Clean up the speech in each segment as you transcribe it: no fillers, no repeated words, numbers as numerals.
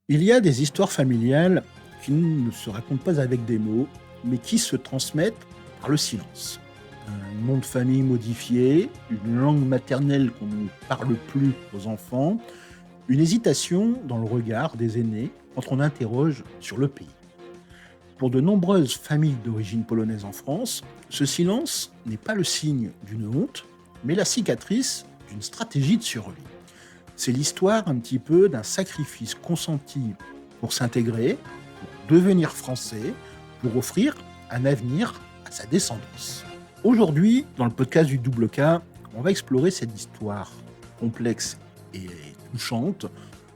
Il y a des histoires familiales qui ne se racontent pas avec des mots, mais qui se transmettent par le silence. Un nom de famille modifié, une langue maternelle qu'on ne parle plus aux enfants, une hésitation dans le regard des aînés quand on interroge sur le pays. Pour de nombreuses familles d'origine polonaise en France, ce silence n'est pas le signe d'une honte, mais la cicatrice d'une stratégie de survie. C'est l'histoire un petit peu d'un sacrifice consenti pour s'intégrer, pour devenir français, pour offrir un avenir à sa descendance. Aujourd'hui, dans le podcast du Double K, on va explorer cette histoire complexe et touchante.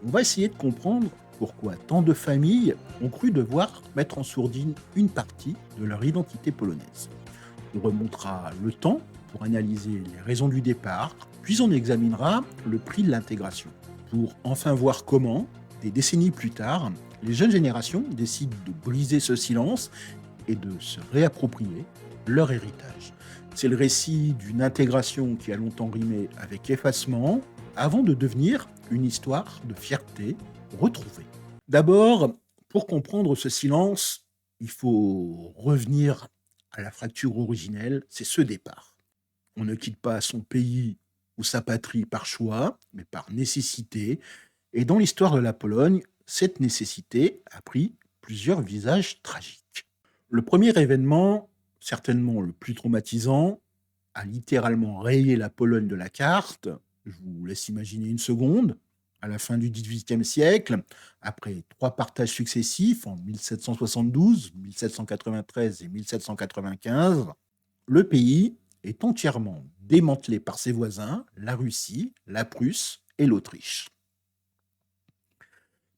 On va essayer de comprendre pourquoi tant de familles ont cru devoir mettre en sourdine une partie de leur identité polonaise. On remontera le temps pour analyser les raisons du départ, puis on examinera le prix de l'intégration, pour enfin voir comment, des décennies plus tard, les jeunes générations décident de briser ce silence et de se réapproprier leur héritage. C'est le récit d'une intégration qui a longtemps rimé avec effacement, avant de devenir une histoire de fierté retrouvée. D'abord, pour comprendre ce silence, il faut revenir à la fracture originelle, c'est ce départ. On ne quitte pas son pays ou sa patrie par choix, mais par nécessité. Et dans l'histoire de la Pologne, cette nécessité a pris plusieurs visages tragiques. Le premier événement, certainement le plus traumatisant, a littéralement rayé la Pologne de la carte. Je vous laisse imaginer une seconde. À la fin du XVIIIe siècle, après trois partages successifs en 1772, 1793 et 1795, le pays est entièrement démantelé par ses voisins, la Russie, la Prusse et l'Autriche.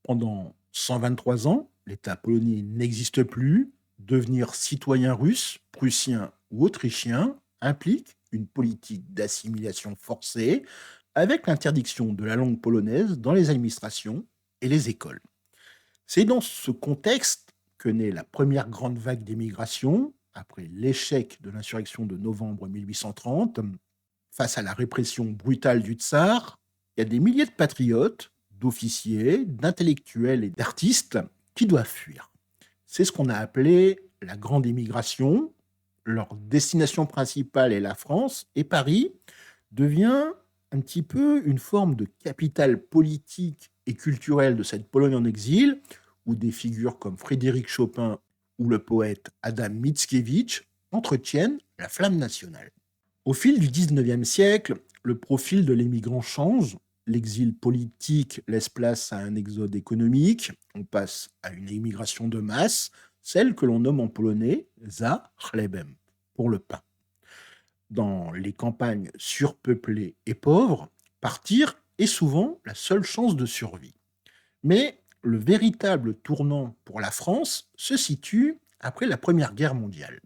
Pendant 123 ans, l'État polonais n'existe plus. Devenir citoyen russe, prussien ou autrichien implique une politique d'assimilation forcée avec l'interdiction de la langue polonaise dans les administrations et les écoles. C'est dans ce contexte que naît la première grande vague d'émigration, après l'échec de l'insurrection de novembre 1830. Face à la répression brutale du tsar, il y a des milliers de patriotes, d'officiers, d'intellectuels et d'artistes qui doivent fuir. C'est ce qu'on a appelé la grande émigration. Leur destination principale est la France et Paris devient un petit peu une forme de capitale politique et culturelle de cette Pologne en exil, où des figures comme Frédéric Chopin ou le poète Adam Mickiewicz entretiennent la flamme nationale. Au fil du XIXe siècle, le profil de l'émigrant change. L'exil politique laisse place à un exode économique. On passe à une immigration de masse, celle que l'on nomme en polonais za chlebem, pour le pain. Dans les campagnes surpeuplées et pauvres, partir est souvent la seule chance de survie. Mais le véritable tournant pour la France se situe après la Première Guerre mondiale.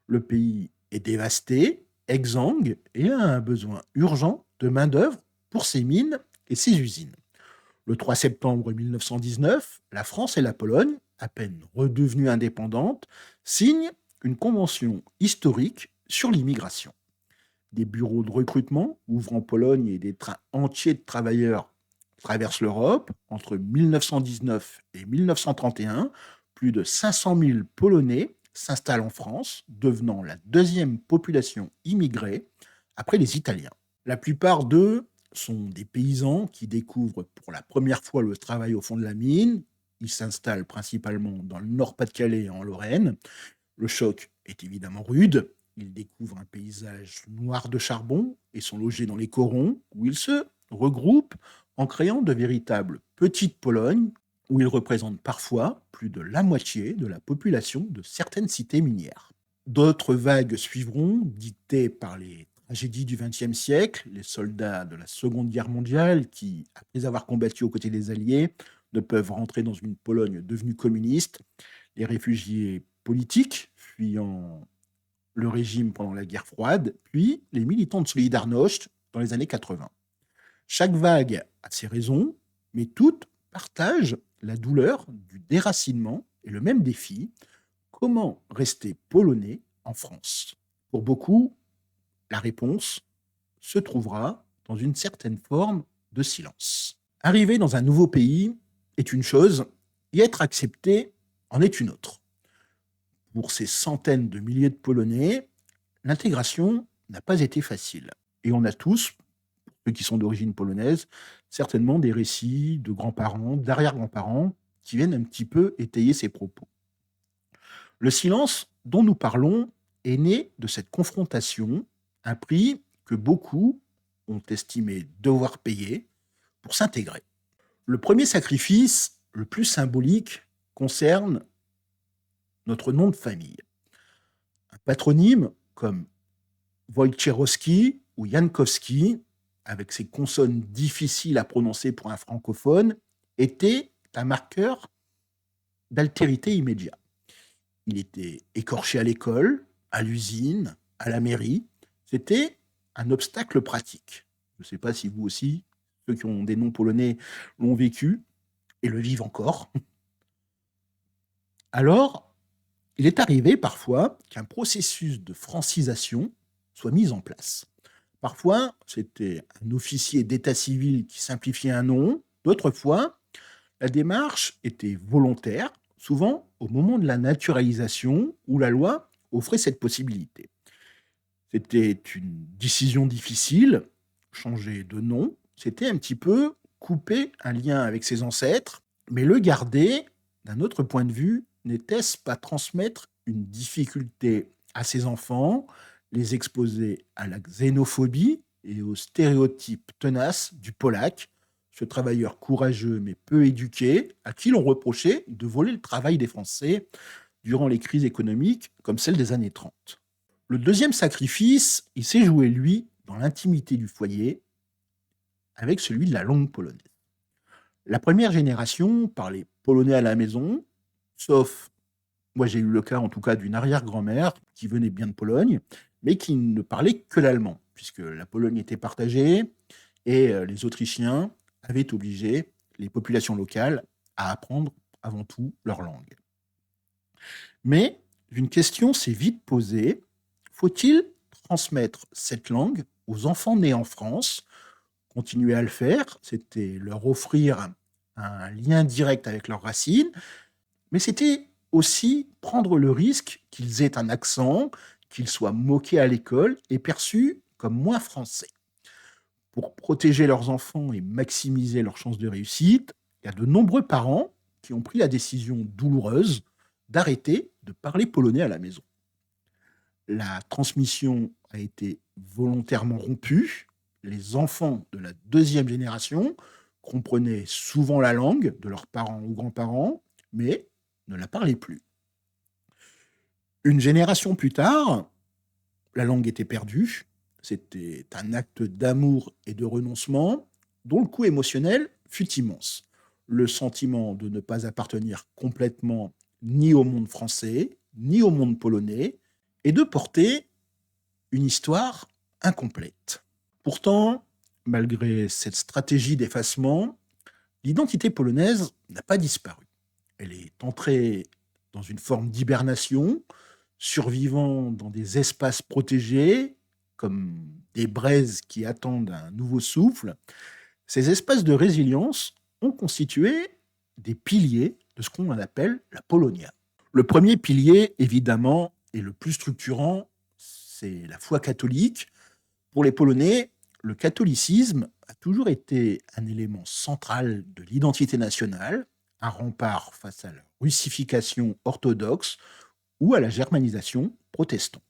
Le pays est dévasté, exsangue et a un besoin urgent de main-d'œuvre pour ses mines et ses usines. Le 3 septembre 1919, la France et la Pologne, à peine redevenues indépendantes, signent une convention historique sur l'immigration. Des bureaux de recrutement ouvrent en Pologne et des trains entiers de travailleurs traversent l'Europe. Entre 1919 et 1931, plus de 500 000 Polonais s'installent en France, devenant la deuxième population immigrée après les Italiens. La plupart d'eux sont des paysans qui découvrent pour la première fois le travail au fond de la mine. Ils s'installent principalement dans le Nord-Pas-de-Calais et en Lorraine. Le choc est évidemment rude. Ils découvrent un paysage noir de charbon et sont logés dans les corons où ils se regroupent en créant de véritables petites Polognes où ils représentent parfois plus de la moitié de la population de certaines cités minières. D'autres vagues suivront, dictées par les tragédies du XXe siècle, les soldats de la Seconde Guerre mondiale qui, après avoir combattu aux côtés des Alliés, ne peuvent rentrer dans une Pologne devenue communiste, les réfugiés politiques fuyant le régime pendant la guerre froide, puis les militants de Solidarność dans les années 80. Chaque vague a ses raisons, mais toutes partagent la douleur du déracinement et le même défi, comment rester polonais en France. Pour beaucoup, la réponse se trouvera dans une certaine forme de silence. Arriver dans un nouveau pays, est une chose, y être accepté en est une autre. Pour ces centaines de milliers de Polonais, l'intégration n'a pas été facile. Et on a tous, ceux qui sont d'origine polonaise, certainement des récits de grands-parents, d'arrière-grands-parents, qui viennent un petit peu étayer ces propos. Le silence dont nous parlons est né de cette confrontation, un prix que beaucoup ont estimé devoir payer pour s'intégrer. Le premier sacrifice, le plus symbolique, concerne notre nom de famille. Un patronyme comme Wojciechowski ou Jankowski, avec ses consonnes difficiles à prononcer pour un francophone, était un marqueur d'altérité immédiat. Il était écorché à l'école, à l'usine, à la mairie. C'était un obstacle pratique. Je ne sais pas si vous aussi, ceux qui ont des noms polonais, l'ont vécu et le vivent encore. Alors, il est arrivé parfois qu'un processus de francisation soit mis en place. Parfois, c'était un officier d'état civil qui simplifiait un nom. D'autres fois, la démarche était volontaire, souvent au moment de la naturalisation où la loi offrait cette possibilité. C'était une décision difficile, changer de nom, c'était un petit peu couper un lien avec ses ancêtres, mais le garder, d'un autre point de vue, n'était-ce pas transmettre une difficulté à ses enfants, les exposer à la xénophobie et aux stéréotypes tenaces du Polac, ce travailleur courageux mais peu éduqué, à qui l'on reprochait de voler le travail des Français durant les crises économiques comme celle des années 30. Le deuxième sacrifice, il s'est joué, lui, dans l'intimité du foyer, avec celui de la langue polonaise. La première génération parlait polonais à la maison, sauf, moi j'ai eu le cas en tout cas d'une arrière-grand-mère qui venait bien de Pologne, mais qui ne parlait que l'allemand, puisque la Pologne était partagée et les Autrichiens avaient obligé les populations locales à apprendre avant tout leur langue. Mais une question s'est vite posée, faut-il transmettre cette langue aux enfants nés en France? Continuer à le faire, c'était leur offrir un lien direct avec leurs racines, mais c'était aussi prendre le risque qu'ils aient un accent, qu'ils soient moqués à l'école et perçus comme moins français. Pour protéger leurs enfants et maximiser leurs chances de réussite, il y a de nombreux parents qui ont pris la décision douloureuse d'arrêter de parler polonais à la maison. La transmission a été volontairement rompue. Les enfants de la deuxième génération comprenaient souvent la langue de leurs parents ou grands-parents, mais ne la parlaient plus. Une génération plus tard, la langue était perdue. C'était un acte d'amour et de renoncement dont le coût émotionnel fut immense. Le sentiment de ne pas appartenir complètement ni au monde français, ni au monde polonais, et de porter une histoire incomplète. Pourtant, malgré cette stratégie d'effacement, l'identité polonaise n'a pas disparu. Elle est entrée dans une forme d'hibernation, survivant dans des espaces protégés, comme des braises qui attendent un nouveau souffle. Ces espaces de résilience ont constitué des piliers de ce qu'on appelle la Polonia. Le premier pilier, évidemment, et le plus structurant, c'est la foi catholique. Pour les Polonais, le catholicisme a toujours été un élément central de l'identité nationale, un rempart face à la russification orthodoxe ou à la germanisation protestante.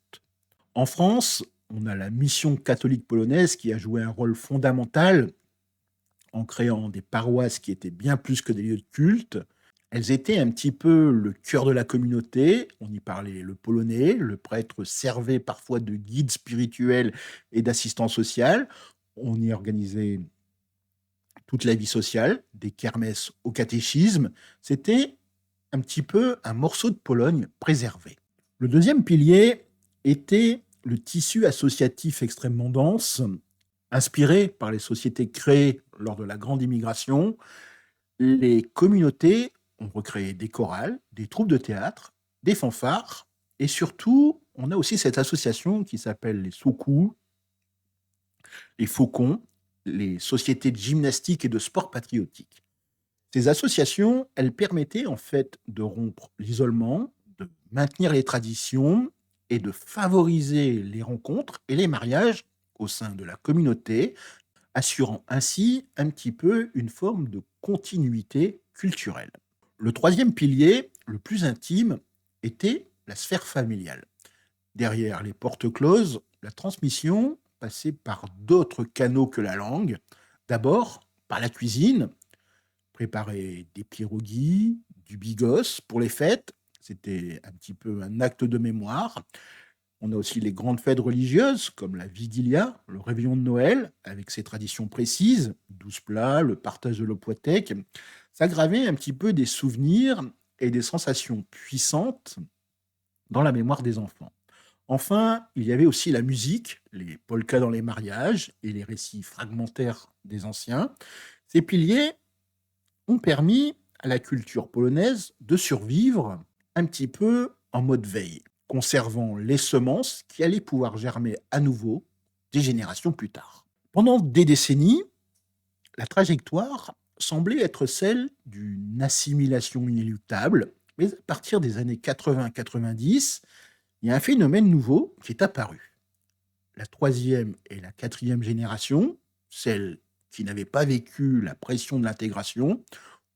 En France, on a la mission catholique polonaise qui a joué un rôle fondamental en créant des paroisses qui étaient bien plus que des lieux de culte. Elles étaient un petit peu le cœur de la communauté. On y parlait le polonais, le prêtre servait parfois de guide spirituel et d'assistant social. On y organisait toute la vie sociale, des kermesses au catéchisme. C'était un petit peu un morceau de Pologne préservé. Le deuxième pilier était le tissu associatif extrêmement dense, inspiré par les sociétés créées lors de la grande immigration. Les communautés ont recréé des chorales, des troupes de théâtre, des fanfares, et surtout, on a aussi cette association qui s'appelle les Soku, les Faucons, les sociétés de gymnastique et de sport patriotique. Ces associations, elles permettaient en fait de rompre l'isolement, de maintenir les traditions et de favoriser les rencontres et les mariages au sein de la communauté, assurant ainsi un petit peu une forme de continuité culturelle. Le troisième pilier, le plus intime, était la sphère familiale. Derrière les portes closes, la transmission passait par d'autres canaux que la langue. D'abord, par la cuisine, préparer des pierogies, du bigos pour les fêtes. C'était un petit peu un acte de mémoire. On a aussi les grandes fêtes religieuses, comme la Vigilia, le réveillon de Noël, avec ses traditions précises, 12 plats, le partage de l'Opouatek. Ça gravait un petit peu des souvenirs et des sensations puissantes dans la mémoire des enfants. Enfin, il y avait aussi la musique, les polkas dans les mariages et les récits fragmentaires des anciens. Ces piliers ont permis à la culture polonaise de survivre un petit peu en mode veille, conservant les semences qui allaient pouvoir germer à nouveau des générations plus tard. Pendant des décennies, la trajectoire semblait être celle d'une assimilation inéluctable, mais à partir des années 80-90, il y a un phénomène nouveau qui est apparu. La troisième et la quatrième génération, celles qui n'avaient pas vécu la pression de l'intégration,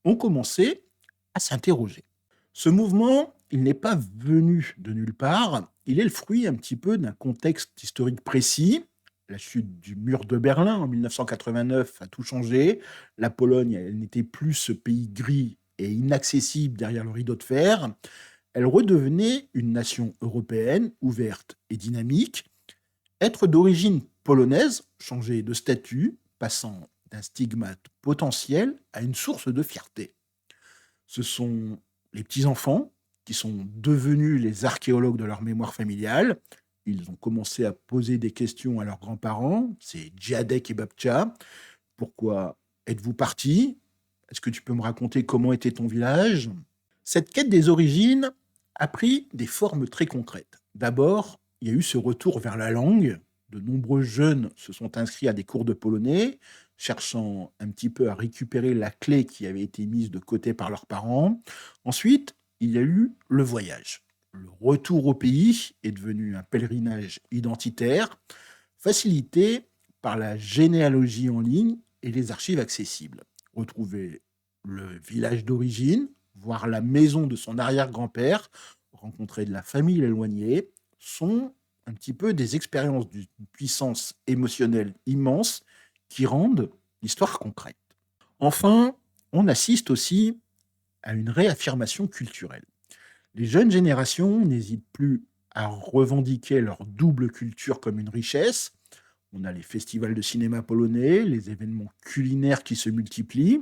ont commencé à s'interroger. Ce mouvement, il n'est pas venu de nulle part, il est le fruit un petit peu d'un contexte historique précis. La chute du mur de Berlin en 1989 a tout changé. La Pologne, elle n'était plus ce pays gris et inaccessible derrière le rideau de fer. Elle redevenait une nation européenne ouverte et dynamique. Être d'origine polonaise changeait de statut, passant d'un stigmate potentiel à une source de fierté. Ce sont les petits-enfants qui sont devenus les archéologues de leur mémoire familiale. Ils ont commencé à poser des questions à leurs grands-parents, c'est Dziadek et Babcia. Pourquoi êtes-vous partis? Est-ce que tu peux me raconter comment était ton village? Cette quête des origines a pris des formes très concrètes. D'abord, il y a eu ce retour vers la langue. De nombreux jeunes se sont inscrits à des cours de polonais, cherchant un petit peu à récupérer la clé qui avait été mise de côté par leurs parents. Ensuite, il y a eu le voyage. Le retour au pays est devenu un pèlerinage identitaire, facilité par la généalogie en ligne et les archives accessibles. Retrouver le village d'origine, voir la maison de son arrière-grand-père, rencontrer de la famille éloignée, sont un petit peu des expériences d'une puissance émotionnelle immense qui rendent l'histoire concrète. Enfin, on assiste aussi à une réaffirmation culturelle. Les jeunes générations n'hésitent plus à revendiquer leur double culture comme une richesse. On a les festivals de cinéma polonais, les événements culinaires qui se multiplient.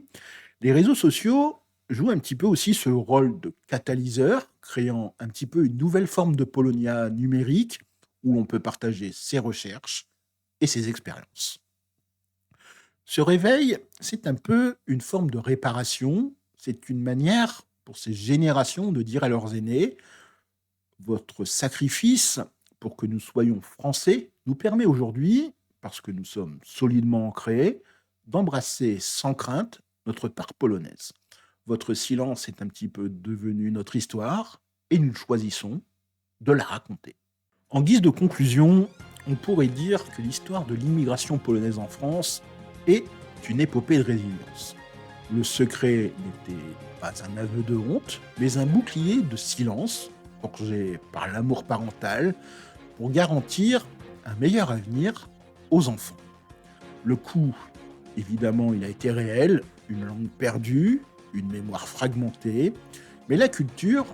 Les réseaux sociaux jouent un petit peu aussi ce rôle de catalyseur, créant un petit peu une nouvelle forme de Polonia numérique où on peut partager ses recherches et ses expériences. Ce réveil, c'est un peu une forme de réparation, c'est une manière pour ces générations de dire à leurs aînés: votre sacrifice pour que nous soyons français nous permet aujourd'hui, parce que nous sommes solidement ancrés, d'embrasser sans crainte notre part polonaise. Votre silence est un petit peu devenu notre histoire et nous choisissons de la raconter. En guise de conclusion, on pourrait dire que l'histoire de l'immigration polonaise en France est une épopée de résilience. Le secret n'était pas un aveu de honte, mais un bouclier de silence forgé par l'amour parental pour garantir un meilleur avenir aux enfants. Le coût, évidemment, il a été réel, une langue perdue, une mémoire fragmentée, mais la culture,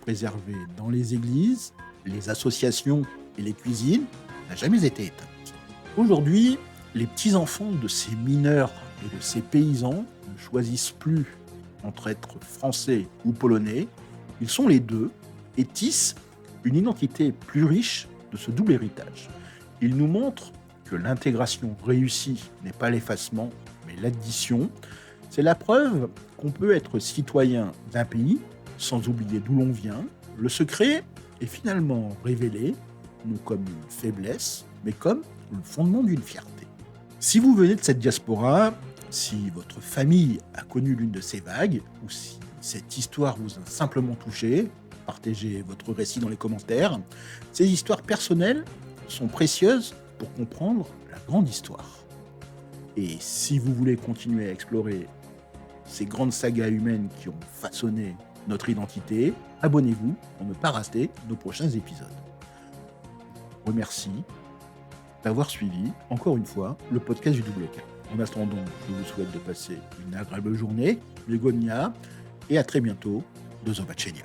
préservée dans les églises, les associations et les cuisines, n'a jamais été éteinte. Aujourd'hui, les petits-enfants de ces mineurs et de ces paysans ne choisissent plus entre être français ou polonais, ils sont les deux et tissent une identité plus riche de ce double héritage. Ils nous montrent que l'intégration réussie n'est pas l'effacement, mais l'addition. C'est la preuve qu'on peut être citoyen d'un pays sans oublier d'où l'on vient. Le secret est finalement révélé, non comme une faiblesse, mais comme le fondement d'une fierté. Si vous venez de cette diaspora, Si votre famille a connu l'une de ces vagues, ou si cette histoire vous a simplement touché, partagez votre récit dans les commentaires. Ces histoires personnelles sont précieuses pour comprendre la grande histoire. Et si vous voulez continuer à explorer ces grandes sagas humaines qui ont façonné notre identité, abonnez-vous pour ne pas rater nos prochains épisodes. Je vous remercie d'avoir suivi, encore une fois, le podcast du Double K. En attendant, je vous souhaite de passer une agréable journée, Begonia, et à très bientôt, de Zobaczenia.